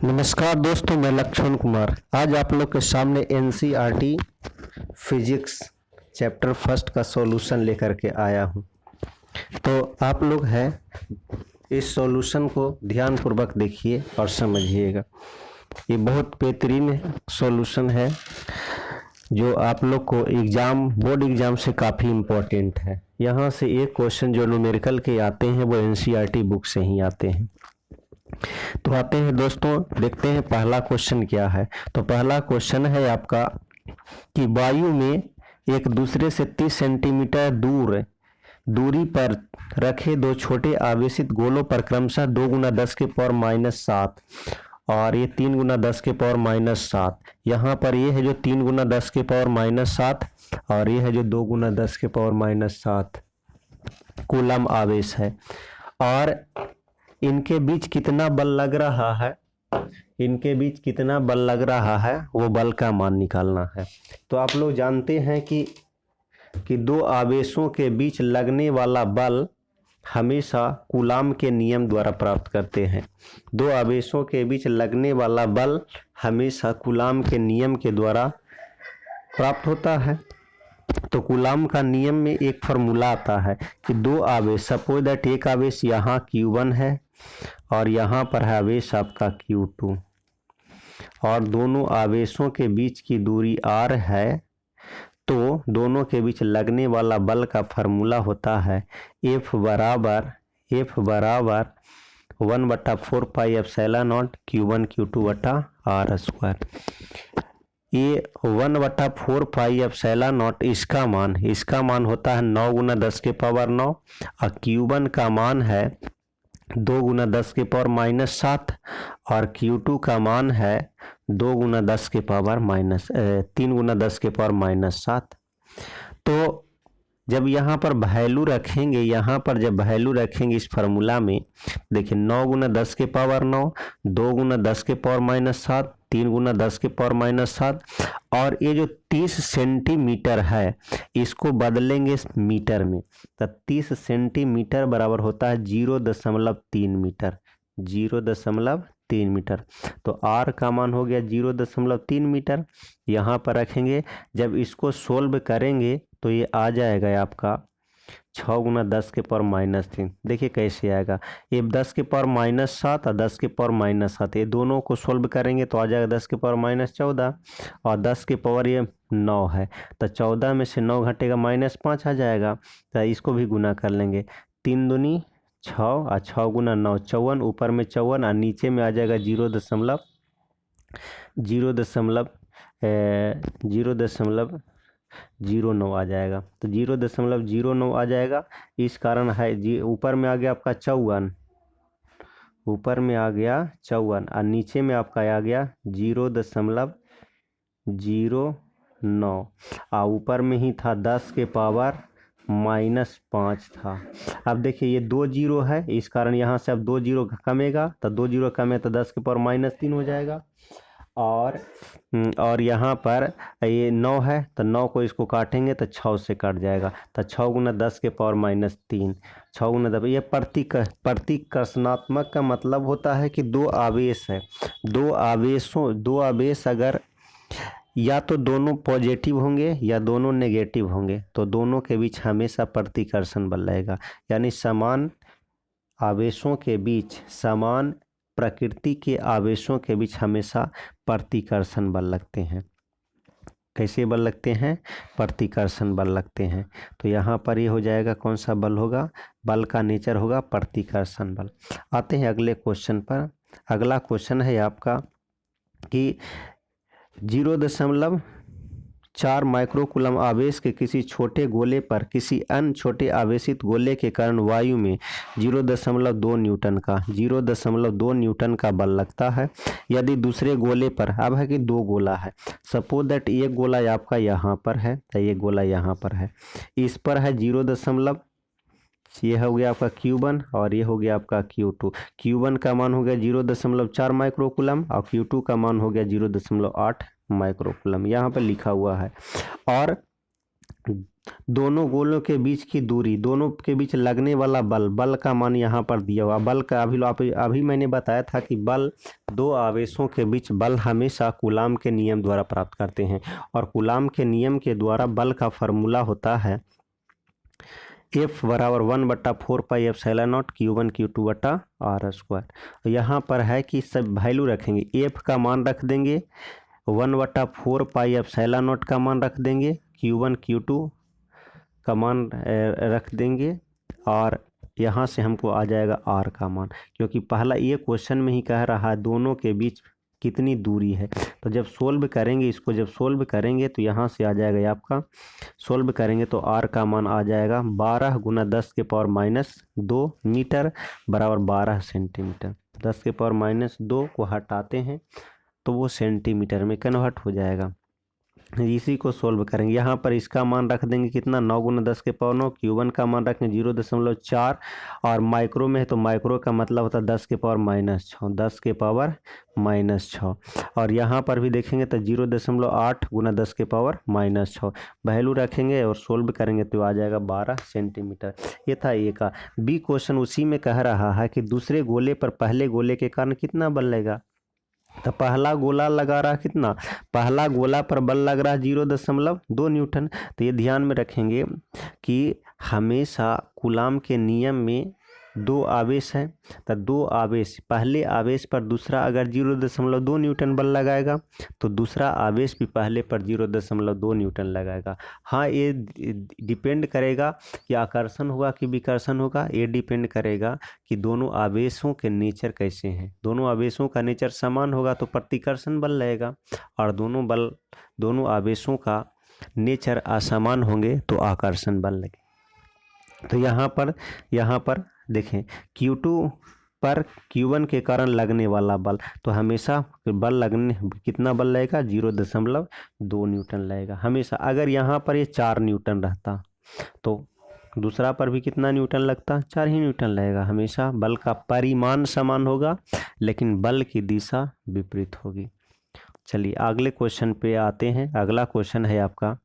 नमस्कार दोस्तों, मैं लक्ष्मण कुमार आज आप लोग के सामने एनसीईआरटी फिजिक्स चैप्टर फर्स्ट का सॉल्यूशन लेकर के आया हूं। तो आप लोग हैं इस सॉल्यूशन को ध्यानपूर्वक देखिए और समझिएगा। ये बहुत बेहतरीन सॉल्यूशन है जो आप लोग को बोर्ड एग्जाम से काफ़ी इम्पोर्टेंट है। यहाँ से एक क्वेश्चन जो न्यूमेरिकल के आते हैं वो एनसीईआरटी बुक से ही आते हैं। तो आते हैं दोस्तों, देखते हैं पहला क्वेश्चन क्या है। तो पहला क्वेश्चन है आपका कि वायु में एक दूसरे से 30 सेंटीमीटर दूरी पर रखे दो छोटे आवेशित गोलों पर क्रमशः 2 गुना 10 के पावर -7 और ये 3 गुना 10 के पावर -7। यहाँ पर ये है जो 3 गुना 10 के पावर -7 और ये है जो 2 गुना 10 के पावर -7 कूलम आवेश है। और इनके बीच कितना बल लग रहा है, इनके बीच कितना बल लग रहा है वो बल का मान निकालना है। तो आप लोग जानते हैं कि दो आवेशों के बीच लगने वाला बल हमेशा कूलाम के नियम द्वारा प्राप्त करते हैं। दो आवेशों के बीच लगने वाला बल हमेशा कूलाम के नियम के द्वारा प्राप्त होता है। तो कूलाम का नियम में एक फार्मूला आता है कि दो आवेश, सपोज दैट एक आवेश यहाँ Q1 है और यहाँ पर है आवेश आपका Q2 और दोनों आवेशों के बीच की दूरी R है। तो दोनों के बीच लगने वाला बल का फार्मूला होता है F बराबर 1/4 pi epsilon not Q1 Q2 बटा R स्क्वायर। ये 1/4 पाई एप्सिलॉन नॉट इसका मान होता है 9 गुना 10 के पावर 9 और Q1 का मान है 2 गुना 10 के पावर -7 और Q2 का मान है 2 गुना 10 के पावर 3 गुना 10 के पावर -7। तो जब यहाँ पर वैल्यू रखेंगे, जब वैल्यू रखेंगे इस फार्मूला में, देखिए 9 गुना 10 के पावर 9, 2 गुना 10 के पावर -7, 3 गुना 10 के पावर -7 और ये जो 30 सेंटीमीटर है इसको बदलेंगे मीटर में। तो 30 सेंटीमीटर बराबर होता है 0.3 मीटर, 0.3 मीटर। तो R का मान हो गया 0.3 मीटर। यहाँ पर रखेंगे, जब इसको सोल्व करेंगे तो ये आ जाएगा आपका 6 गुना 10 के पावर -3। देखिए कैसे आएगा, ये 10 के पावर -7 और 10 के पावर -7 ये दोनों को सोल्व करेंगे तो आ जाएगा 10 के पावर -14 और 10 के पावर ये 9 है। तो 14 में से 9 घटेगा -5 आ जाएगा। तो इसको भी गुना कर लेंगे, 3 दूनी 6 और 6 गुना 9 54, ऊपर में 54 और नीचे में आ जाएगा 0.09 आ जाएगा। तो 0.09 आ जाएगा। इस कारण है जी, ऊपर में आ गया आपका 54, ऊपर में आ गया 54 और नीचे में आपका आ गया 0.09 और ऊपर में ही था 10 के पावर -5 था। अब देखिए ये 2 जीरो है, इस कारण यहाँ से अब 2 जीरो कमेगा, तो 2 जीरो कमे तो 10 के पावर -3 हो जाएगा। और यहाँ पर ये 9 है तो 9 को इसको काटेंगे तो 6 से कट जाएगा। तो 6 गुना 10 के पावर -3, 6 गुना 10। ये प्रतिकर्षणात्मक का मतलब होता है कि दो आवेश है, दो आवेश अगर या तो दोनों पॉजिटिव होंगे या दोनों नेगेटिव होंगे तो दोनों के बीच हमेशा प्रतिकर्षण बल रहेगा। यानी समान आवेशों के बीच, समान प्रकृति के आवेशों के बीच हमेशा प्रतिकर्षण बल लगते हैं। कैसे बल लगते हैं? प्रतिकर्षण बल लगते हैं। तो यहाँ पर ये हो जाएगा, कौन सा बल होगा? बल का नेचर होगा प्रतिकर्षण बल। आते हैं अगले क्वेश्चन पर। अगला क्वेश्चन है आपका कि 0.4 माइक्रोकूलम आवेश के किसी छोटे गोले पर किसी अन्य छोटे आवेशित गोले के कारण वायु में 0.2 न्यूटन का बल लगता है। यदि दूसरे गोले पर, अब है कि दो गोला है, सपोज दैट एक गोला आपका यहाँ पर है तो ये गोला यहाँ पर है, इस पर है 0. ये हो गया आपका Q1 और ये हो गया आपका Q2। Q1 का मान हो गया 0.4 माइक्रोकूलम और Q2 का मान हो गया 0.8 माइक्रोकूलम, यहाँ पर लिखा हुआ है। और दोनों गोलों के बीच की दूरी, दोनों के बीच लगने वाला बल, बल का मान यहाँ पर दिया हुआ। बल का अभी मैंने बताया था कि बल, दो आवेशों के बीच बल हमेशा कूलाम के नियम द्वारा प्राप्त करते हैं, और कूलाम के नियम के द्वारा बल का फॉर्मूला होता है F बराबर 1/4πε0 Q1 Q2/r²। यहाँ पर है कि सब वैल्यू रखेंगे, F का मान रख देंगे, 1/4πε0 का मान रख देंगे, Q1 Q2 का मान रख देंगे, और यहाँ से हमको आ जाएगा R का मान, क्योंकि पहला ये क्वेश्चन में ही कह रहा है दोनों के बीच कितनी दूरी है। तो जब सोल्व करेंगे इसको, जब सोल्व करेंगे तो यहाँ से आ जाएगा ये आपका, सोल्व करेंगे तो R का मान आ जाएगा 12 × 10⁻2 मीटर बराबर 12 सेंटीमीटर। 10⁻2 को हटाते हैं तो वो सेंटीमीटर में कन्वर्ट हो जाएगा। इसी को सोल्व करेंगे। यहाँ पर इसका मान रख देंगे कितना, 9 × 10⁻9। Q1 का मान रखेंगे 0.4, और माइक्रो में है तो माइक्रो का मतलब होता है 10⁻6, 10⁻6। और यहाँ पर भी देखेंगे तो 0.8 × 10⁻6 वैल्यू रखेंगे और सोल्व करेंगे तो आ जाएगा 12 सेंटीमीटर। ये था ए का। बी क्वेश्चन उसी में कह रहा है कि दूसरे गोले पर पहले गोले के कारण कितना बल लगेगा। तो पहला गोला लगा रहा कितना, पहला गोला पर बल लग रहा 0.2 न्यूटन। तो ये ध्यान में रखेंगे कि हमेशा कूलाम के नियम में दो आवेश हैं, तो दो आवेश, पहले आवेश पर दूसरा अगर 0.2 न्यूटन बल लगाएगा तो दूसरा आवेश भी पहले पर 0.2 न्यूटन लगाएगा। हाँ, ये डिपेंड करेगा कि आकर्षण होगा कि विकर्षण होगा, ये डिपेंड करेगा कि दोनों आवेशों के नेचर कैसे हैं। दोनों आवेशों का नेचर समान होगा तो प्रतिकर्षण बल लगेगा, और दोनों आवेशों का नेचर असमान होंगे तो आकर्षण बल लगे। तो यहाँ पर देखें, Q2 पर Q1 के कारण लगने वाला बल, तो हमेशा बल लगने कितना बल लगेगा, 0.2 न्यूटन लगेगा हमेशा। अगर यहाँ पर ये 4 न्यूटन रहता तो दूसरा पर भी कितना न्यूटन लगता, 4 ही न्यूटन लगेगा। हमेशा बल का परिमाण समान होगा लेकिन बल की दिशा विपरीत होगी। चलिए अगले क्वेश्चन पे आते हैं। अगला क्वेश्चन है आपका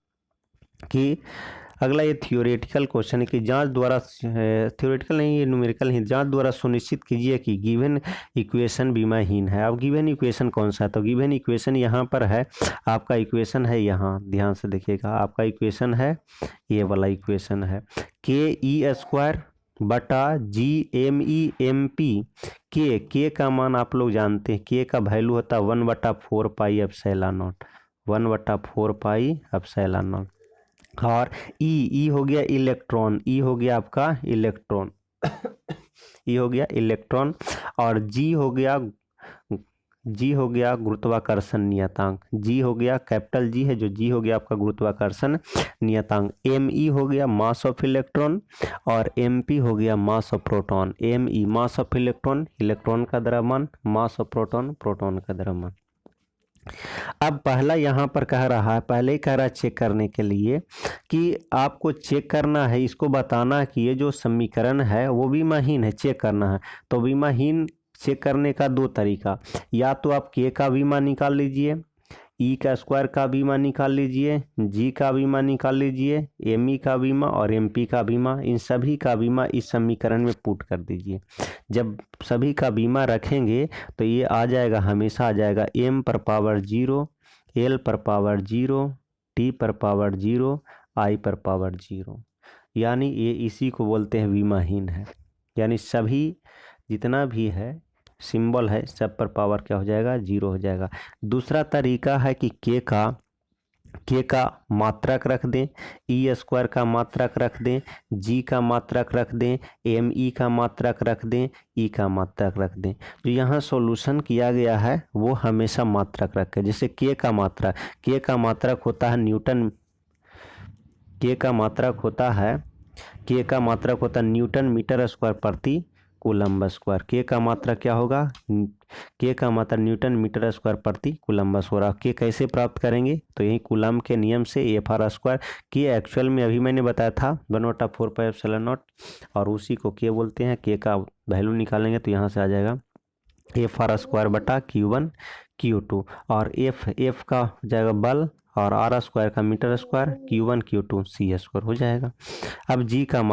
कि अगला ये थियोरेटिकल क्वेश्चन है कि जांच द्वारा, थियोरेटिकल नहीं ये न्यूमेरिकल ही, जांच द्वारा सुनिश्चित कीजिए कि गिवन इक्वेशन विमाहीन है। अब गिवन इक्वेशन कौन सा है, तो गिवन इक्वेशन यहाँ पर है आपका, इक्वेशन है यहाँ, ध्यान से देखिएगा, आपका इक्वेशन है ये वाला इक्वेशन है, KE² बटा GME/MP। के का मान आप लोग जानते हैं, के का वैल्यू होता है 1/4πε0, 1/4πε0। और ई हो गया इलेक्ट्रॉन, ई हो गया आपका इलेक्ट्रॉन ई हो गया इलेक्ट्रॉन, और जी हो गया गुरुत्वाकर्षण नियतांक, जी हो गया कैपिटल जी है जो, जी हो गया आपका गुरुत्वाकर्षण नियतांक, ME हो गया मास ऑफ इलेक्ट्रॉन, और MP हो गया mass of proton. ME mass of electron, electron का द्रव्यमान, मास ऑफ प्रोटॉन, प्रोटॉन का द्रव्यमान। अब पहला यहाँ पर कह रहा है, पहले ही कह रहा है चेक करने के लिए कि आपको चेक करना है, इसको बताना कि ये जो समीकरण है वो विमाहीन है, चेक करना है। तो विमाहीन चेक करने का दो तरीका, या तो आप के का विमा निकाल लीजिए, ई का स्क्वायर का बीमा निकाल लीजिए, जी का बीमा निकाल लीजिए, एम ई का बीमा और एम पी का बीमा, इन सभी का बीमा इस समीकरण में पुट कर दीजिए। जब सभी का बीमा रखेंगे तो ये आ जाएगा, हमेशा आ जाएगा m पर पावर 0, l पर पावर 0, t पर पावर 0, i पर पावर 0। यानी ये इसी को बोलते हैं विमाहीन है, यानी सभी जितना भी है सिंबल है सब पर पावर क्या हो जाएगा, 0 हो जाएगा। दूसरा तरीका है कि के का मात्रक रख दें, ई स्क्वायर का मात्रक रख दें, जी का मात्रक रख दें, एम ई का मात्रक रख दें, ई का मात्रक रख दें। जो यहाँ सॉल्यूशन किया गया है वो हमेशा मात्रक रखें। जैसे के का मात्रक होता है न्यूटन, के का मात्रक होता है न्यूटन मीटर स्क्वायर प्रति कूलम्ब स्क्वायर। के का मात्रक क्या होगा, के का मात्रक न्यूटन मीटर स्क्वायर प्रति कूलम्ब स्क्वायर। के कैसे प्राप्त करेंगे, तो यही कूलम्ब के नियम से एफ आर स्क्वायर। के एक्चुअल में अभी मैंने बताया था 1/4πε0, और उसी को के बोलते हैं। के का वैल्यू निकालेंगे तो यहाँ से आ जाएगा एफ आर स्क्वायर बटा Q1 Q2, और एफ का हो जाएगा बल और आर स्क्वायर का metre square, Q1 Q2 C square हो जाएगा। अब जी का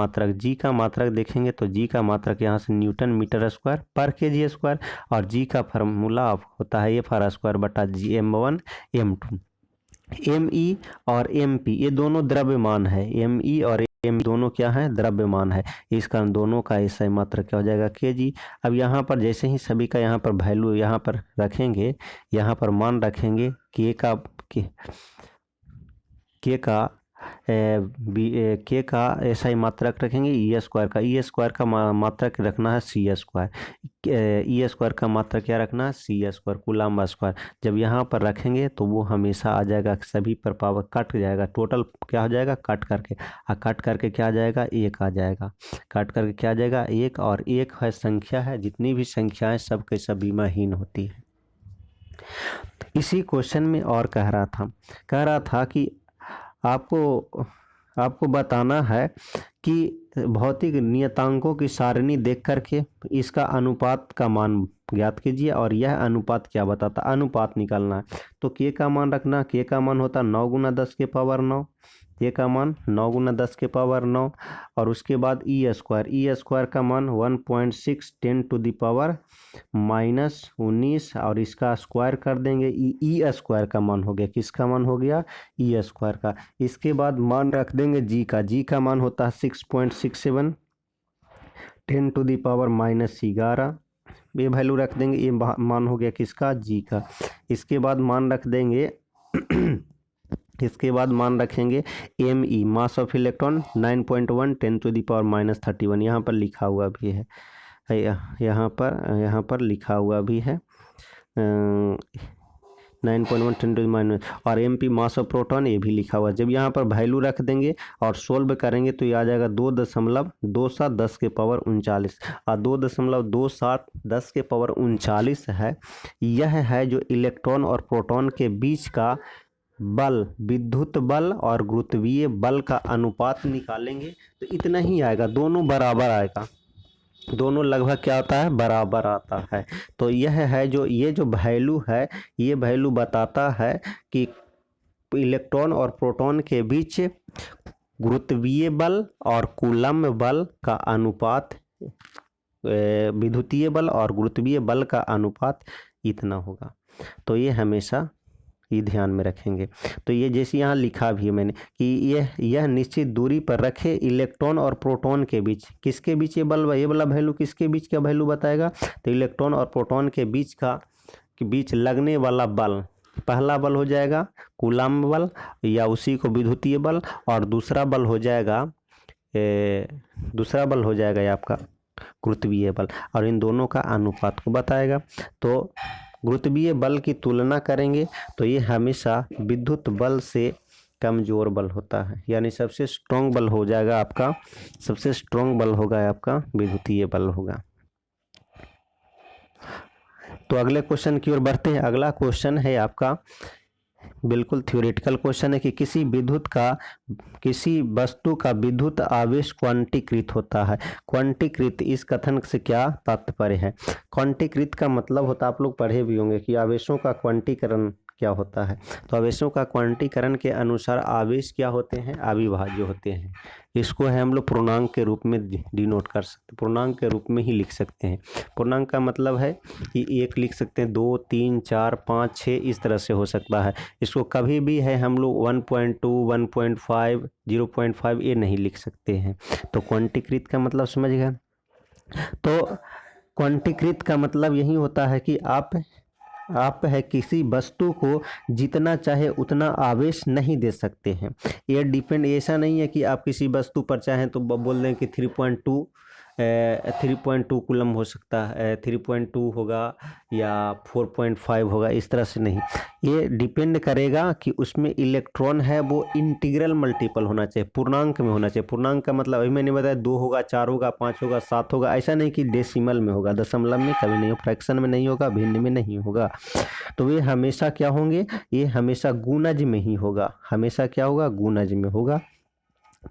मात्रक देखेंगे तो जी का मात्रक यहाँ से न्यूटन मीटर स्क्वायर पर kg स्क्वायर, और जी का फार्मूला होता है एफ आर स्क्वायर बटा जी m1 m2। ME और MP ये दोनों द्रव्यमान है, ME और M दोनों क्या है, द्रव्यमान है। इस कारण दोनों का ऐसा मात्रा क्या हो जाएगा, kg। अब यहाँ पर जैसे ही सभी का यहाँ पर वैल्यू यहाँ पर रखेंगे, यहाँ पर मान रखेंगे के का ऐसा ही मात्रक रखेंगे, ई स्क्वायर का मात्रक रखना है सी स्क्वायर, ई स्क्वायर का मात्रक क्या रखना है, सी स्क्वायर कूलम्ब स्क्वायर। जब यहाँ पर रखेंगे तो वो हमेशा आ जाएगा, सभी पर पावर कट जाएगा, टोटल क्या हो जाएगा, कट करके क्या आ जाएगा, एक आ जाएगा, कट करके क्या आ जाएगा, एक। और एक है संख्या है, जितनी भी संख्याएं सब के सब बीमाहीन होती है। इसी क्वेश्चन में और कह रहा था कि आपको बताना है कि भौतिक नियतांकों की सारणी देख करके इसका अनुपात का मान ज्ञात कीजिए, और यह अनुपात क्या बताता, अनुपात निकालना है। तो के का मान रखना, के का मान होता 9 × 10 के पावर 9, के का मान 9 × 10 के पावर 9, और उसके बाद ई स्क्वायर का मान 1.6 10⁻⁻19, और इसका स्क्वायर कर देंगे, ई स्क्वायर का मान हो गया, किसका मान हो गया, ई स्क्वायर का। इसके बाद मान रख देंगे जी का मान होता है 6.67 10⁻⁻11, ये वैल्यू रख देंगे, ये मान हो गया किसका, जी का। इसके बाद मान रख देंगे इसके बाद मान रखेंगे ME मास ऑफ इलेक्ट्रॉन 9.1 10⁻⁻31, यहाँ पर लिखा हुआ भी है, यहाँ पर लिखा हुआ भी है 9.1 10⁻⁻, और MP मास ऑफ प्रोटॉन ये भी लिखा हुआ है। जब यहाँ पर वैल्यू रख देंगे और सोल्व करेंगे तो ये आ जाएगा 2.27 10 के पावर 39, और 2.27 10 के पावर 39 है। यह है जो इलेक्ट्रॉन और प्रोटॉन के बीच का बल, विद्युत बल और गुरुत्वीय बल का अनुपात निकालेंगे तो इतना ही आएगा, दोनों बराबर आएगा, दोनों लगभग क्या होता है, बराबर आता है। तो यह है जो ये जो वैल्यू है, ये वैल्यू बताता है कि इलेक्ट्रॉन और प्रोटॉन के बीच गुरुत्वीय बल और कूलम्ब बल का अनुपात, विद्युतीय बल और गुरुत्वीय बल का अनुपात इतना होगा। तो ये हमेशा ये ध्यान में रखेंगे। तो ये जैसे यहाँ लिखा भी है मैंने कि यह निश्चित दूरी पर रखे इलेक्ट्रॉन और प्रोटॉन के बीच, किसके बीच ये बल, ये वाला वैल्यू किसके बीच का वैल्यू बताएगा, तो इलेक्ट्रॉन और प्रोटॉन के बीच लगने वाला बल, पहला बल हो जाएगा कूलम्ब बल या उसी को विद्युतीय बल, और दूसरा बल हो जाएगा ये आपका गुरुत्वीय बल, और इन दोनों का अनुपात को बताएगा। तो गुरुत्वीय बल की तुलना करेंगे तो ये हमेशा विद्युत बल से कमजोर बल होता है, यानी सबसे स्ट्रॉन्ग बल हो जाएगा आपका, सबसे स्ट्रॉन्ग बल होगा आपका विद्युतीय बल होगा। तो अगले क्वेश्चन की ओर बढ़ते हैं। अगला क्वेश्चन है आपका बिल्कुल थ्योरेटिकल क्वेश्चन है कि किसी वस्तु का विद्युत आवेश क्वांटीकृत होता है। क्वांटीकृत इस कथन से क्या तात्पर्य है, क्वांटीकृत का मतलब होता है, आप लोग पढ़े भी होंगे कि आवेशों का क्वांटीकरण क्या होता है। तो आवेशों का क्वांटीकरण के अनुसार आवेश क्या होते हैं, अविभाज्य होते हैं। इसको है हम लोग पूर्णांक के रूप में डिनोट कर सकते हैं, पूर्णांक के रूप में ही लिख सकते हैं। पूर्णांक का मतलब है कि 1 लिख सकते हैं, 2 3 4 5 6 इस तरह से हो सकता है। इसको कभी भी है हम लोग 1.2 1.5 0.5 ये नहीं लिख सकते हैं। तो क्वांटीकृत का मतलब समझ गए। तो क्वांटीकृत का मतलब यही होता है कि आप है किसी वस्तु को जितना चाहे उतना आवेश नहीं दे सकते हैं। ये डिपेंड, ऐसा नहीं है कि आप किसी वस्तु पर चाहें तो बोल दें कि 3.2 कूलम हो सकता है, 3.2 होगा या 4.5 होगा, इस तरह से नहीं। ये डिपेंड करेगा कि उसमें इलेक्ट्रॉन है वो इंटीग्रल मल्टीपल होना चाहिए, पूर्णांक में होना चाहिए। पूर्णांक का मतलब अभी मैंने बताया 2 होगा, 4 होगा, 5 होगा, 7 होगा, ऐसा नहीं कि डेसिमल में होगा, दशमलव में कभी नहीं, फ्रैक्शन में नहीं होगा, भिन्न में नहीं होगा। तो ये हमेशा क्या होंगे, ये हमेशा गुणज में ही होगा, हमेशा क्या होगा, गुणज में होगा।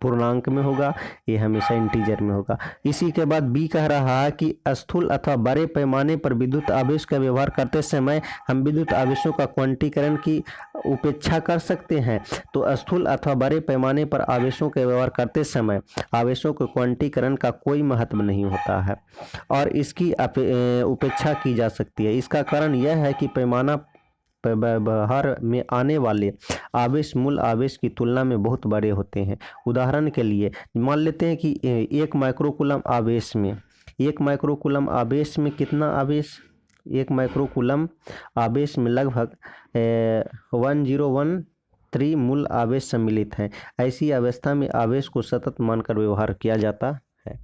पूर्णांक में होगा, ये हमेशा इंटीजर में होगा। इसी के बाद बी कह रहा है कि स्थूल अथवा बड़े पैमाने पर विद्युत आवेश का व्यवहार करते समय हम विद्युत आवेशों का क्वांटीकरण की उपेक्षा कर सकते हैं। तो स्थूल अथवा बड़े पैमाने पर आवेशों का व्यवहार करते समय आवेशों के क्वांटीकरण का कोई महत्व नहीं होता है और इसकी उपेक्षा की जा सकती है। इसका कारण यह है कि पैमाना व्यवहार में आने वाले आवेश मूल आवेश की तुलना में बहुत बड़े होते हैं। उदाहरण के लिए मान लेते हैं कि 1 माइक्रोकूलम आवेश में कितना आवेश, 1 माइक्रोकूलम आवेश में लगभग 1013 मूल आवेश सम्मिलित हैं। ऐसी अवस्था में आवेश को सतत मानकर व्यवहार किया जाता है।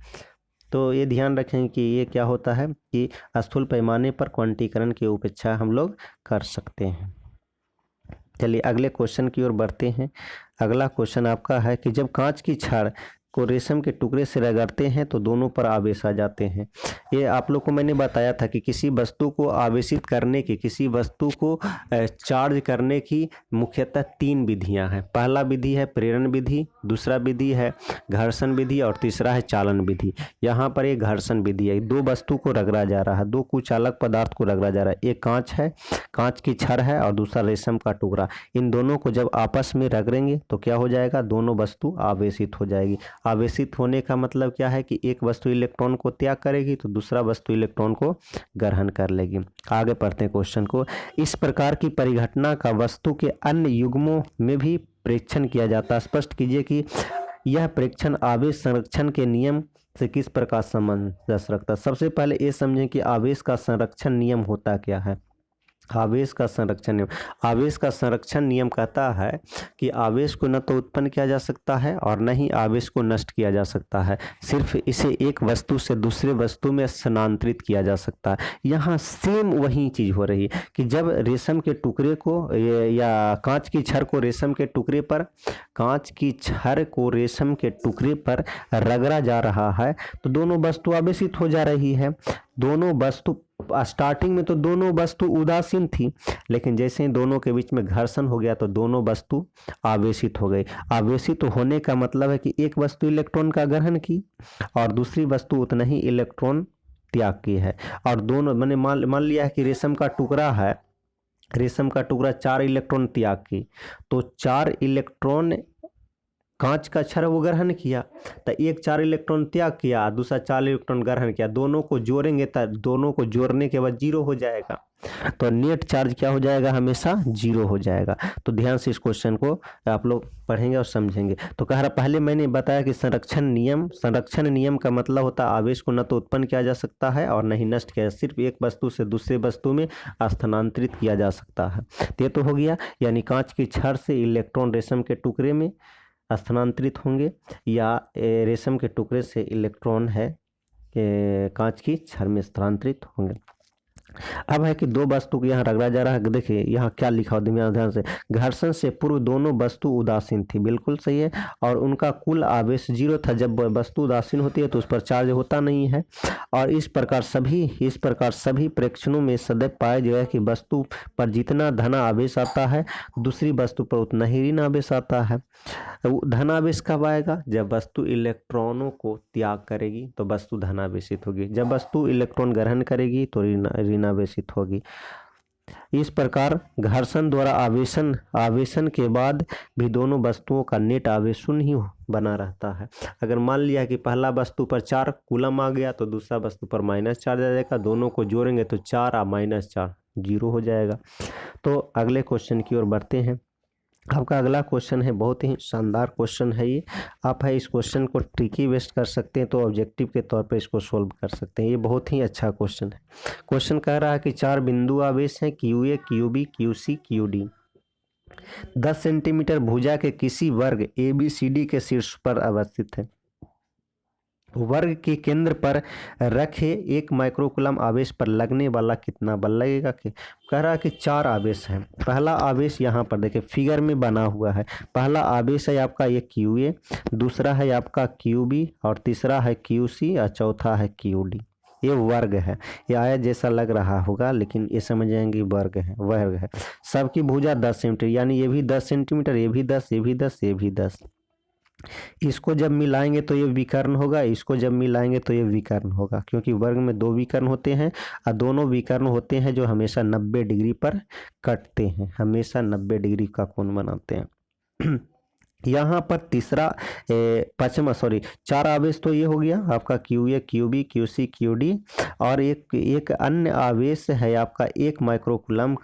तो ये ध्यान रखें कि ये क्या होता है कि स्थूल पैमाने पर क्वांटीकरण की उपेक्षा हम लोग कर सकते हैं। चलिए अगले क्वेश्चन की ओर बढ़ते हैं। अगला क्वेश्चन आपका है कि जब कांच की छड़ को रेशम के टुकड़े से रगड़ते हैं तो दोनों पर आवेश आ जाते हैं। ये आप लोग को मैंने बताया था कि किसी वस्तु को आवेशित करने की, किसी वस्तु को चार्ज करने की मुख्यतः 3 विधियां हैं। पहला विधि है प्रेरण विधि, दूसरा विधि है घर्षण विधि और तीसरा है चालन विधि। यहाँ पर एक घर्षण विधि है, 2 वस्तु को रगड़ा जा रहा है, 2 कुचालक पदार्थ को रगड़ा जा रहा है। एक कांच है, कांच की छड़ है और दूसरा रेशम का टुकड़ा। इन दोनों को जब आपस में रगड़ेंगे तो क्या हो जाएगा, दोनों वस्तु आवेशित हो जाएगी। आवेशित होने का मतलब क्या है कि एक वस्तु इलेक्ट्रॉन को त्याग करेगी तो दूसरा वस्तु इलेक्ट्रॉन को ग्रहण कर लेगी। आगे पढ़ते हैं क्वेश्चन को। इस प्रकार की परिघटना का वस्तु के अन्य युग्मों में भी प्रेक्षण किया जाता है। स्पष्ट कीजिए कि यह प्रेक्षण आवेश संरक्षण के नियम से किस प्रकार सामंजस्य रखता है। सबसे पहले ये समझें कि आवेश का संरक्षण नियम होता क्या है। आवेश का संरक्षण नियम, आवेश का संरक्षण नियम कहता है कि आवेश को न तो उत्पन्न किया जा सकता है और न ही आवेश को नष्ट किया जा सकता है, सिर्फ इसे एक वस्तु से दूसरे वस्तु में स्थानांतरित किया जा सकता है। यहाँ सेम वही चीज़ हो रही है कि जब रेशम के टुकड़े को या कांच की छड़ को रेशम के टुकड़े पर, कांच की छड़ को रेशम के टुकड़े पर रगड़ा जा रहा है तो दोनों वस्तु आवेशित हो जा रही है। दोनों वस्तु स्टार्टिंग में तो दोनों वस्तु उदासीन थी, लेकिन जैसे ही दोनों के बीच में घर्षण हो गया तो दोनों वस्तु आवेशित हो गई। आवेशित होने का मतलब है कि एक वस्तु इलेक्ट्रॉन का ग्रहण की और दूसरी वस्तु उतना ही इलेक्ट्रॉन त्याग की है। और दोनों मैंने मान लिया है कि रेशम का टुकड़ा है, रेशम का टुकड़ा 4 इलेक्ट्रॉन त्याग की, तो 4 इलेक्ट्रॉन कांच का छड़ वो ग्रहण किया, तो एक 4 इलेक्ट्रॉन त्याग किया, दूसरा 4 इलेक्ट्रॉन ग्रहण किया। दोनों को जोड़ेंगे तो दोनों को जोड़ने के बाद 0 हो जाएगा, तो नेट चार्ज क्या हो जाएगा, हमेशा 0 हो जाएगा। तो ध्यान से इस क्वेश्चन को आप लोग पढ़ेंगे और समझेंगे। तो कह रहा, पहले मैंने बताया कि संरक्षण नियम का मतलब होता है आवेश को न तो उत्पन्न किया जा सकता है और न ही नष्ट किया, सिर्फ एक वस्तु से दूसरे वस्तु में स्थानांतरित किया जा सकता है। ये तो हो गया, यानी कांच की छड़ से इलेक्ट्रॉन रेशम के टुकड़े में स्थानांतरित होंगे या रेशम के टुकड़े से इलेक्ट्रॉन है कांच की छड़ में स्थानांतरित होंगे। अब है कि 2 वस्तु को यहाँ रगड़ा जा रहा है। देखिए यहाँ क्या लिखा हो, ध्यान से, घर्षण से पूर्व दोनों वस्तु उदासीन थी, बिल्कुल सही है, और उनका कुल आवेश 0 था। जब वस्तु उदासीन होती है तो उस पर चार्ज होता नहीं है। और इस प्रकार सभी प्रेक्षणों में सदैव पाया गया कि वस्तु पर जितना धन आवेश आता है दूसरी वस्तु पर उतना ही ऋण आवेश आता है। धनावेश कब आएगा, जब वस्तु इलेक्ट्रॉनों को त्याग करेगी तो वस्तु धनावेशित होगी, जब वस्तु इलेक्ट्रॉन ग्रहण करेगी तो ऋणावेशित होगी। इस प्रकार घर्षण द्वारा आवेशन के बाद भी दोनों वस्तुओं का नेट आवेश शून्य ही बना रहता है। अगर मान लिया कि पहला वस्तु पर 4 कूलम आ गया तो दूसरा वस्तु पर -4 आ जाएगा, दोनों को जोड़ेंगे तो 4 और -4 0 हो जाएगा। तो अगले क्वेश्चन की ओर बढ़ते हैं। आपका अगला क्वेश्चन है, बहुत ही शानदार क्वेश्चन है ये। आप है इस क्वेश्चन को ट्रिकी वेस्ट कर सकते हैं तो ऑब्जेक्टिव के तौर पे इसको सोल्व कर सकते हैं। ये बहुत ही अच्छा क्वेश्चन है। क्वेश्चन कह रहा है कि 4 बिंदु आवेश हैं QA, QB, QC, QD 10 centimetre भुजा के किसी वर्ग ABCD के शीर्ष पर अवस्थित है। वर्ग के केंद्र पर रखे 1 माइक्रोकूलम आवेश पर लगने वाला कितना बल लगेगा। कह रहा है कि 4 आवेश हैं। पहला आवेश यहाँ पर देखिए फिगर में बना हुआ है। पहला आवेश है आपका ये QA, दूसरा है आपका QB और तीसरा है QC और चौथा है QD। ये वर्ग है, ये आयत जैसा लग रहा होगा लेकिन ये समझ जाएंगे वर्ग है। सबकी भुजा 10 सेंटीमीटर, यानी ये भी 10 सेंटीमीटर, ये भी 10, ये भी 10, ये भी 10। इसको जब मिलाएंगे तो ये विकर्ण होगा, इसको जब मिलाएंगे तो ये विकर्ण होगा, क्योंकि वर्ग में दो विकर्ण होते हैं और दोनों विकर्ण होते हैं जो हमेशा 90 डिग्री पर कटते हैं, हमेशा 90 डिग्री का कोण बनाते हैं। यहाँ पर तीसरा पांचवा चार आवेश तो ये हो गया आपका Q A, Q B, Q C, Q D, और एक अन्य आवेश है आपका 1 माइक्रोकूलम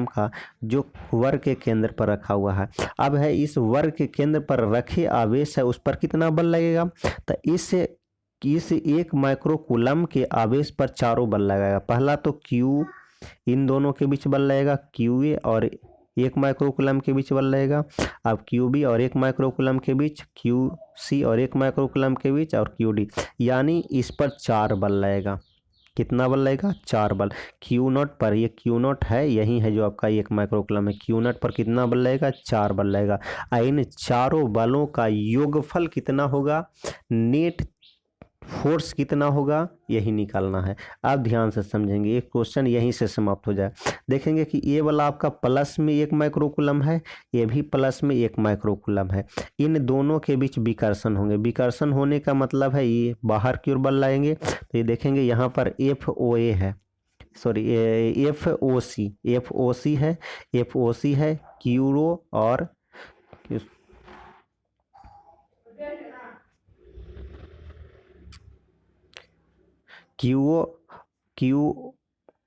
का जो वर्ग के केंद्र पर रखा हुआ है। अब है इस वर्ग के केंद्र पर रखे आवेश है उस पर कितना बल लगेगा, तो इस 1 माइक्रोकूलम के आवेश पर चारों बल लगाएगा। पहला तो क्यू, इन दोनों के बीच बल लगेगा, क्यू ए और 1 माइक्रोकूलम के बीच बल लगेगा। अब क्यू बी और 1 माइक्रोकूलम के बीच, क्यू सी और 1 माइक्रोकूलम के बीच, और क्यू डी, यानी इस पर 4 बल लगेगा। कितना बल लगेगा, 4 बल। क्यू नॉट पर, ये क्यू नॉट है, यही है जो आपका 1 माइक्रोकूलम है, क्यू नॉट पर कितना बल लगेगा, 4 बल लगेगा। इन चारों बलों का योगफल कितना होगा, नेट फोर्स कितना होगा, यही निकालना है। आप ध्यान से समझेंगे, एक क्वेश्चन यहीं से समाप्त हो जाए। देखेंगे कि ये वाला आपका प्लस में 1 माइक्रोकूलम है, ये भी प्लस में 1 माइक्रोकूलम है। इन दोनों के बीच विकर्षण होंगे, विकर्षण होने का मतलब है ये बाहर की ओर बल लाएंगे। तो ये देखेंगे यहाँ पर एफ ओ ए है, सॉरी एफ ओ सी है, क्यूरो और क्यू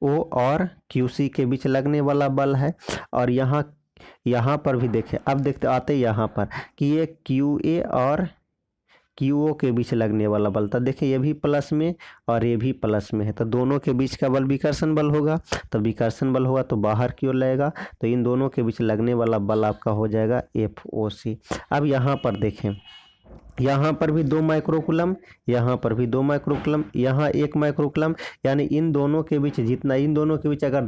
ओ और क्यू सी के बीच लगने वाला बल है। और यहाँ पर भी देखें, अब देखते आते यहाँ पर कि ये क्यू ए और क्यू ओ के बीच लगने वाला बल था। देखिए ये भी प्लस में और ये भी प्लस में है, तो दोनों के बीच का बल विकर्षण बल होगा। तो विकर्षण बल होगा तो बाहर की ओर लगेगा, तो इन दोनों के बीच लगने वाला बल आपका हो जाएगा एफ ओ सी। अब यहाँ पर देखें, यहाँ पर भी 2 माइक्रोकूलम, यहाँ पर भी 2 माइक्रोकूलम, यहाँ 1 माइक्रोकूलम, यानी इन दोनों के बीच जितना, इन दोनों के बीच अगर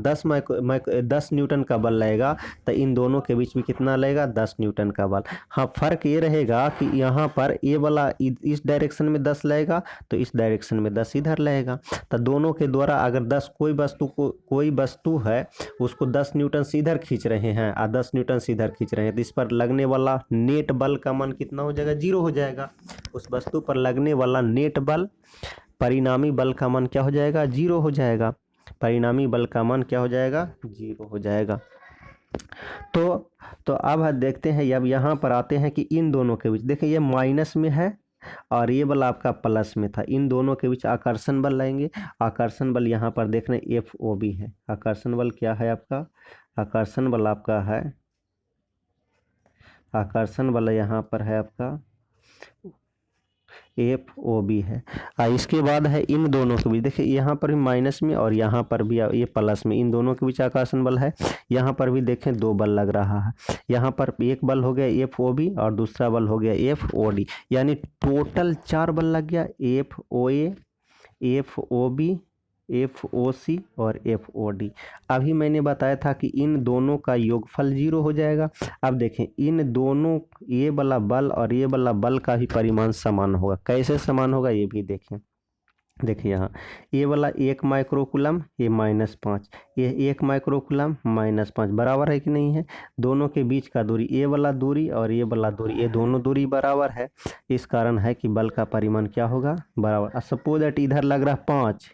10 न्यूटन का बल लगेगा तो इन दोनों के बीच भी कितना लगेगा, 10 न्यूटन का बल। हाँ, फर्क ये रहेगा कि यहाँ पर ये वाला इस डायरेक्शन में 10 लगेगा तो इस डायरेक्शन में 10 इधर लगेगा। तो दोनों के द्वारा अगर 10 कोई वस्तु है उसको 10 न्यूटन से इधर खींच रहे हैं और 10 न्यूटन से इधर खींच रहे हैं, तो इस पर लगने वाला नेट बल का मान कितना हो जाएगा, 0 हो जाएगा। उस वस्तु पर लगने वाला नेट बल, परिणामी बल का मान क्या हो जाएगा, 0 हो जाएगा। परिणामी बल का मान क्या हो जाएगा, 0 हो जाएगा। तो अब देखते हैं, अब यहाँ पर आते हैं कि इन दोनों के बीच, देखिए ये माइनस में है और ये बल आपका प्लस में था, इन दोनों के बीच आकर्षण बल लाएंगे। आकर्षण बल यहाँ पर देख रहे हैं एफ ओ बी है। आकर्षण बल क्या है आपका, आकर्षण बल आपका है, आकर्षण बल यहाँ पर है आपका एफ ओ बी है। इसके बाद है इन दोनों के बीच, देखिए यहाँ पर भी माइनस में और यहाँ पर भी ये प्लस में, इन दोनों के बीच आकर्षण बल है। यहाँ पर भी देखें 2 बल लग रहा है, यहाँ पर एक बल हो गया एफ ओ बी और दूसरा बल हो गया एफ ओ डी, यानी टोटल 4 बल लग गया, F O A, F O B, F O C और एफ ओ डी। अभी मैंने बताया था कि इन दोनों का योगफल 0 हो जाएगा। अब देखें इन दोनों, ये वाला बल और ये वाला बल का भी परिमाण समान होगा। कैसे समान होगा ये भी देखें, देखिए यहाँ ये वाला 1 माइक्रोकूलम, ये -5, ये 1 माइक्रोकूलम -5 बराबर है कि नहीं है। दोनों के बीच का दूरी, ये वाला दूरी और ये वाला दूरी, ये दोनों दूरी बराबर है। इस कारण है कि बल का परिमाण क्या होगा, बराबर। सपोज दैट इधर लग रहा 5,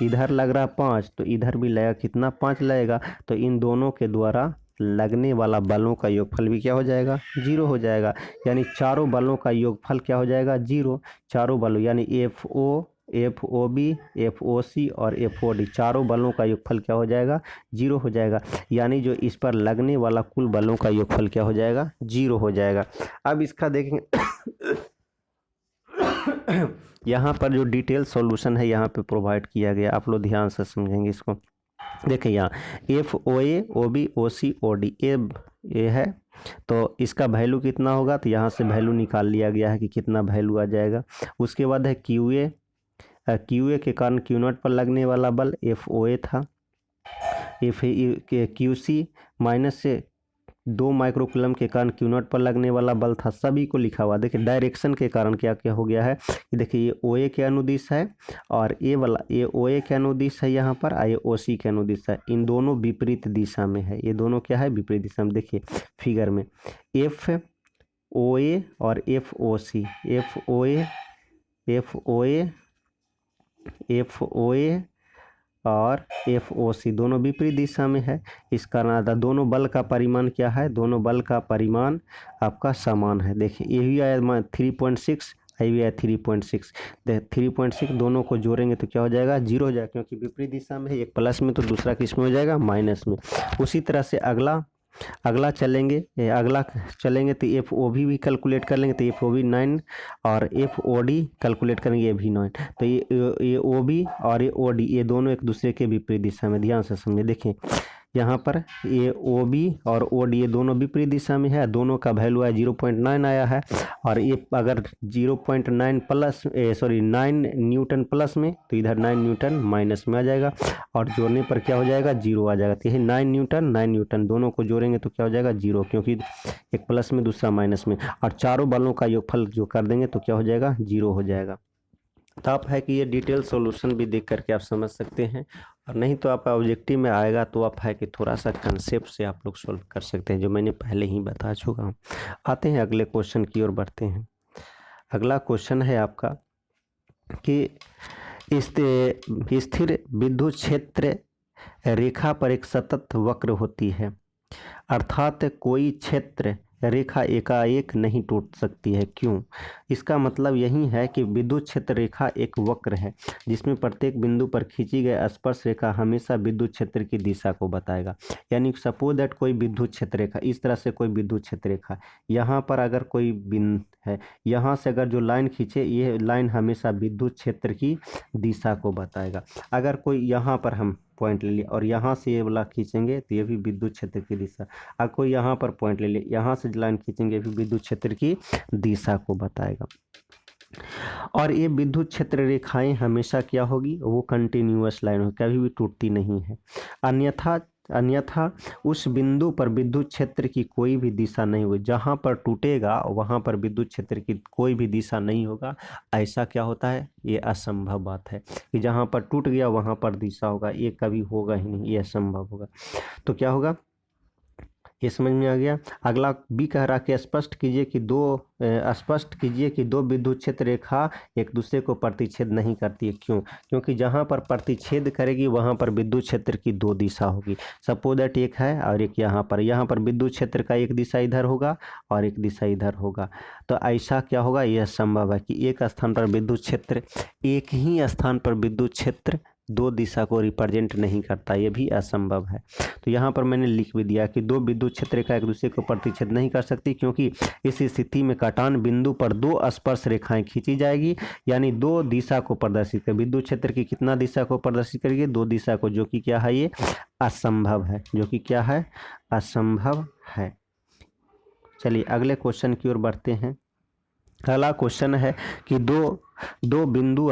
इधर लग रहा 5, तो इधर भी लगेगा कितना, 5 लगेगा। तो इन दोनों के द्वारा लगने वाला बलों का योगफल भी क्या हो जाएगा, 0 हो जाएगा। यानी चारों बलों का योगफल क्या हो जाएगा, 0। चारों बलों यानी F O B, F O C और एफ ओ डी, चारों बलों का योगफल क्या हो जाएगा, 0 हो जाएगा। यानी जो इस पर लगने वाला कुल बलों का योगफल क्या हो जाएगा, 0 हो जाएगा। अब इसका देखेंगे यहाँ पर जो डिटेल सॉल्यूशन है यहाँ पे प्रोवाइड किया गया, आप लोग ध्यान से समझेंगे इसको। देखिए यहाँ एफ ओ ए, ओ बी, ओ सी, ओ डी, ये है, तो इसका वैल्यू कितना होगा, तो यहाँ से वैल्यू निकाल लिया गया है कि कितना वैल्यू आ जाएगा। उसके बाद है क्यू ए के कारण क्यू नॉट पर लगने वाला बल एफ ओ ए था। क्यू सी माइनस से 2 माइक्रोकूलम के कारण क्यू नॉट पर लगने वाला बल था, सभी को लिखा हुआ। देखिए डायरेक्शन के कारण क्या क्या हो गया है कि देखिए ये ओ ए के अनुदिश है और ये वाला ये ओ ए के अनुदिश है यहाँ पर, ये ओ सी के अनुदिश है। इन दोनों विपरीत दिशा में है, ये दोनों क्या है, विपरीत दिशा में। देखिए फिगर में एफ FOA और FOC, FOA और FOC दोनों विपरीत दिशा में है। इस कारण दोनों बल का परिमाण क्या है, दोनों बल का परिमाण आपका समान है। देखिए ये भी आया 3.6, ये भी आया 3.6। देख 3.6 दोनों को जोड़ेंगे तो क्या हो जाएगा, 0 हो जाएगा, क्योंकि विपरीत दिशा में है, एक प्लस में तो दूसरा किस में हो जाएगा, माइनस में। उसी तरह से अगला चलेंगे तो FOB भी कैलकुलेट कर लेंगे तो FOB 9 और FOD कैलकुलेट करेंगे, ये भी 9। तो ये OB और ये OD ये दोनों एक दूसरे के विपरीत दिशा में, ध्यान से समझिए। देखें यहाँ पर ये OB और OD ये दोनों विपरीत दिशा में है, दोनों का वैल्यू है 0.9 आया है। और ये अगर 0.9 प्लस 9 न्यूटन प्लस में तो इधर 9 न्यूटन माइनस में आ जाएगा, और जोड़ने पर क्या हो जाएगा, 0 आ जाएगा। तो यही 9 न्यूटन दोनों को जोड़ेंगे तो क्या हो जाएगा, 0, क्योंकि एक प्लस में दूसरा माइनस में, और चारों बलों का योगफल जो कर देंगे तो क्या हो जाएगा, 0 हो जाएगा। तो आप है कि ये डिटेल सॉल्यूशन भी देख करके आप समझ सकते हैं, और नहीं तो आप ऑब्जेक्टिव में आएगा तो आप है कि थोड़ा सा कंसेप्ट से आप लोग सॉल्व कर सकते हैं, जो मैंने पहले ही बता चुका हूँ। आते हैं अगले क्वेश्चन की ओर बढ़ते हैं। अगला क्वेश्चन है आपका कि स्थिर विद्युत क्षेत्र रेखा पर एक सतत वक्र होती है, अर्थात कोई क्षेत्र रेखा एकाएक नहीं टूट सकती है, क्यों? इसका मतलब यही है कि विद्युत क्षेत्र रेखा एक वक्र है जिसमें प्रत्येक बिंदु पर खींची गई स्पर्श रेखा हमेशा विद्युत क्षेत्र की दिशा को बताएगा। यानी सपोज दैट कोई विद्युत क्षेत्र रेखा, इस तरह से कोई विद्युत क्षेत्र रेखा, यहाँ पर अगर कोई बिंदु है, यहाँ से अगर जो लाइन खींचे, ये लाइन हमेशा विद्युत क्षेत्र की दिशा को बताएगा। अगर कोई यहाँ पर हम पॉइंट ले लिया और यहाँ से ये वाला खींचेंगे तो ये भी विद्युत क्षेत्र की दिशा। अगर कोई यहाँ पर पॉइंट ले लिया, यहाँ से लाइन खींचेंगे, भी विद्युत क्षेत्र की दिशा को बताएगा। और ये विद्युत क्षेत्र रेखाएं हमेशा क्या होगी, वो कंटिन्यूअस लाइन होगी, कभी भी टूटती नहीं है। अन्यथा उस बिंदु पर विद्युत क्षेत्र की कोई भी दिशा नहीं होगी। जहाँ पर टूटेगा वहाँ पर विद्युत क्षेत्र की कोई भी दिशा नहीं होगा। ऐसा क्या होता है, ये असंभव बात है कि जहाँ पर टूट गया वहाँ पर दिशा होगा, ये कभी होगा ही नहीं, ये असंभव होगा। तो क्या होगा, ये समझ में आ गया। अगला भी कह रहा कि स्पष्ट कीजिए कि दो विद्युत क्षेत्र रेखा एक दूसरे को प्रतिच्छेद नहीं करती है, क्यों? क्योंकि जहाँ पर प्रतिच्छेद करेगी वहाँ पर विद्युत क्षेत्र की दो दिशा होगी। सपोज दैट एक है और एक यहाँ पर विद्युत क्षेत्र का एक दिशा इधर होगा और एक दिशा इधर होगा। तो ऐसा क्या होगा, यह संभव है कि एक स्थान पर विद्युत क्षेत्र, एक ही स्थान पर विद्युत क्षेत्र दो दिशा को रिप्रेजेंट नहीं करता, ये भी असंभव है। तो यहाँ पर मैंने लिख भी दिया कि दो विद्युत क्षेत्र रेखा एक दूसरे को प्रतिच्छेद नहीं कर सकती, क्योंकि इस स्थिति में काटान बिंदु पर दो स्पर्श रेखाएं खींची जाएगी, यानी दो दिशा को प्रदर्शित कर, विद्युत क्षेत्र की कितना दिशा को प्रदर्शित करेगी, दो दिशा को, जो कि क्या है, ये असंभव है, जो कि क्या है, असंभव है। चलिए अगले क्वेश्चन की ओर बढ़ते हैं। अगला क्वेश्चन है कि दो बिंदु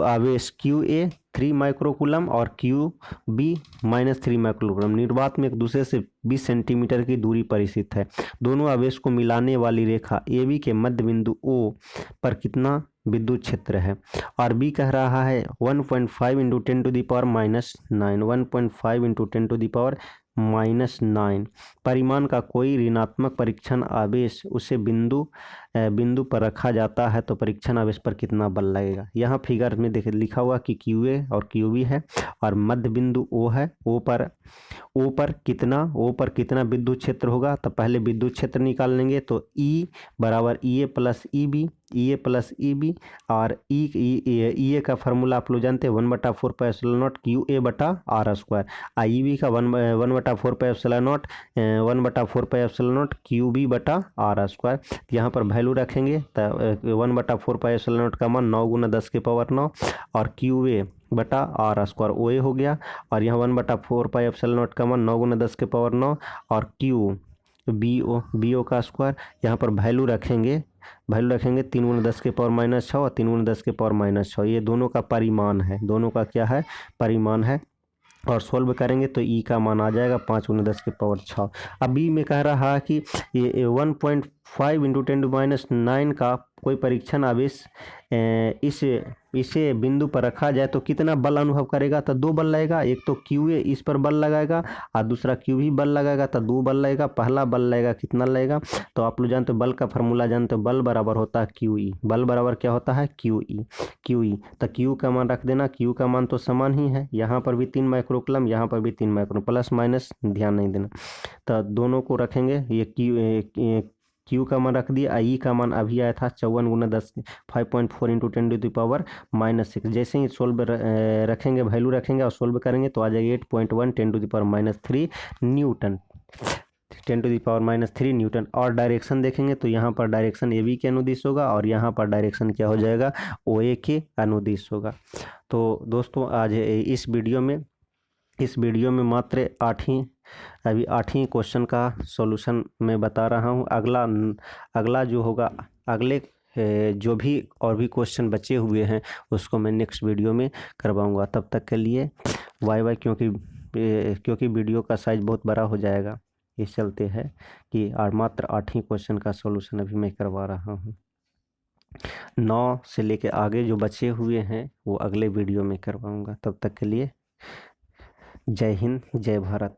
आवेश QA 3 माइक्रोकूलम और QB -3 माइक्रोकूलम निर्वात में एक दूसरे से 20 सेंटीमीटर की दूरी पर स्थित है। दोनों आवेश को मिलाने वाली रेखा AB के मध्य बिंदु O पर कितना विद्युत क्षेत्र है? और B कह रहा है 1.5 × 10⁻⁻9, 1.5 × 10⁻⁻9 परिमाण का कोई ऋणात्मक परीक्षण आवेश उसे बिंदु पर रखा जाता है तो परीक्षण आवेश पर कितना बल लगेगा। यहाँ फिगर में देखिए लिखा हुआ कि QA और QB है और मध्य बिंदु O है। O पर कितना विद्युत क्षेत्र होगा, तो पहले विद्युत क्षेत्र निकाल लेंगे। तो E बराबर EA प्लस EB और EA का फार्मूला आप लोग जानते हैं 1/4 पाई एप्सिलॉन नॉट QA बटा R²। IB का 1/4 pi epsilon not 1/4 pi epsilon not QB बटा R²। यहाँ पर वैल्यू रखेंगे तो 1/4 पाई एप्सिलॉन नॉट का मान 9 × 10⁻9 और QA बटा R² OA हो गया, और यहाँ 1/4 पाई एप्सिलॉन नॉट का मान 9 × 10⁻9 और BO का स्क्वायर। यहाँ पर वैल्यू रखेंगे 3 × 10⁻6 और 3 × 10⁻6, ये दोनों का परिमाण है, दोनों का क्या है, परिमाण है। और सोल्व करेंगे तो E का मान आ जाएगा 5 × 10⁻6। अब B में कह रहा है कि ये 5 × 10⁻⁹ का कोई परीक्षण आवेश इसे बिंदु पर रखा जाए तो कितना बल अनुभव करेगा? तो 2 बल लगेगा। एक तो क्यू ए इस पर बल लगाएगा और दूसरा क्यू भी बल लगाएगा, तो 2 बल लगेगा। पहला बल लगेगा कितना लगेगा? तो आप लोग जानते हो बल का फार्मूला जानते हो, बल बराबर होता है क्यू ई। बल बराबर क्या होता है? Q E. तो क्यू का मान रख देना, क्यू का मान तो समान ही है, यहाँ पर भी 3 माइक्रोकुलम, यहाँ पर भी 3 माइक्रो, प्लस माइनस ध्यान नहीं देना। तो दोनों को रखेंगे, ये क्यू का मान रख दिया, ई का मान अभी आया था 54 × 10 5.4 × 10⁻⁻6। जैसे ही सोल्व रखेंगे, वैल्यू रखेंगे और सोल्व करेंगे तो आ जाएगा 8.1 × 10⁻³ न्यूटन, 10⁻³ न्यूटन। और डायरेक्शन देखेंगे तो यहाँ पर डायरेक्शन ए बी के अनुदिश होगा और यहाँ पर डायरेक्शन क्या हो जाएगा? ओ ए के अनुदिश होगा। तो दोस्तों आज इस वीडियो में मात्र 8 क्वेश्चन का सॉल्यूशन मैं बता रहा हूँ। अगला जो होगा, अगले जो भी और भी क्वेश्चन बचे हुए हैं उसको मैं नेक्स्ट वीडियो में करवाऊँगा। तब तक के लिए बाय, क्योंकि वीडियो का साइज बहुत बड़ा हो जाएगा, इस चलते है कि मात्र 8 क्वेश्चन का सॉल्यूशन अभी मैं करवा रहा हूँ। 9 से लेके आगे जो बचे हुए हैं वो अगले वीडियो में करवाऊँगा। तब तक के लिए जय हिंद, जय भारत।